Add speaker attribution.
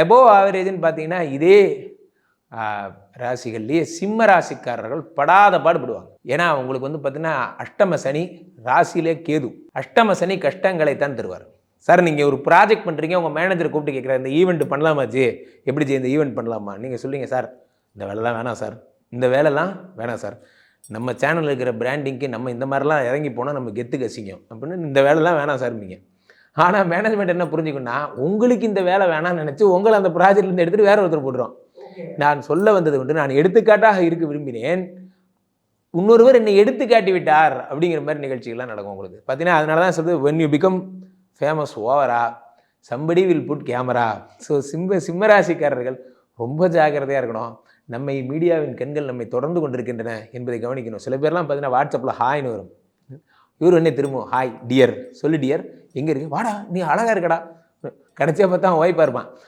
Speaker 1: Above ஆவரேஜ்னு பார்த்தீங்கன்னா இதே ராசிகள்லேயே சிம்ம ராசிக்காரர்கள் படாத பாடுபடுவாங்க. ஏன்னா அவங்களுக்கு வந்து பார்த்தீங்கன்னா அஷ்டம சனி, ராசியிலே கேது. அஷ்டம சனி கஷ்டங்களை தான் தருவார். சார் நீங்கள் ஒரு ப்ராஜெக்ட் பண்ணுறீங்க, உங்கள் மேனேஜரை கூப்பிட்டு கேட்குறாரு, இந்த ஈவெண்ட் பண்ணலாமாச்சு, எப்படி இந்த ஈவெண்ட் பண்ணலாமா? நீங்கள் சொல்லுங்கள், சார் இந்த வேலைலாம் வேணாம் சார், இந்த வேலைலாம் வேணாம் சார், நம்ம சேனலில் இருக்கிற பிராண்டிங்க்கு நம்ம இந்த மாதிரிலாம் இறங்கி போனால் நம்ம கெத்துக்கு அசிங்கம் அப்படின்னு இந்த வேலைலாம் வேணாம் சார் நீங்கள். ஆனால் மேனேஜ்மெண்ட் என்ன புரிஞ்சுக்கணும்னா, உங்களுக்கு இந்த வேலை வேணாம்னு நினச்சி உங்களை அந்த ப்ராஜெக்ட்லேருந்து எடுத்துகிட்டு வேற ஒருத்தர் போட்டுரும். நான் சொல்ல வந்தது வந்து, நான் எடுத்துக்காட்டாக இருக்க விரும்பினேன், இன்னொருவர் என்னை எடுத்து காட்டி விட்டார் அப்படிங்கிற மாதிரி நிகழ்ச்சிகள்லாம் நடக்கும் உங்களுக்கு. பார்த்தீங்கன்னா அதனால தான் சொல்லுது, when you become famous ஓவரா somebody will put camera. So சிம்மராசிக்காரர்கள் ரொம்ப ஜாக்கிரதையாக இருக்கணும். நம்மை மீடியாவின் கண்கள் நம்மை தொடர்ந்து கொண்டிருக்கின்றன என்பதை கவனிக்கணும். சில பேர்லாம் பார்த்தீங்கன்னா வாட்ஸ்அப்பில் ஹாய்னு வரும், இவர் என்ன திரும்பவும் ஹாய் டியர் சொல்லு, டியர் எங்கே இருக்கு, வாடா நீ அழகாக இருக்கடா, கடைசியாக பார்த்தா அவன் ஒய்ஃபாக இருப்பான்.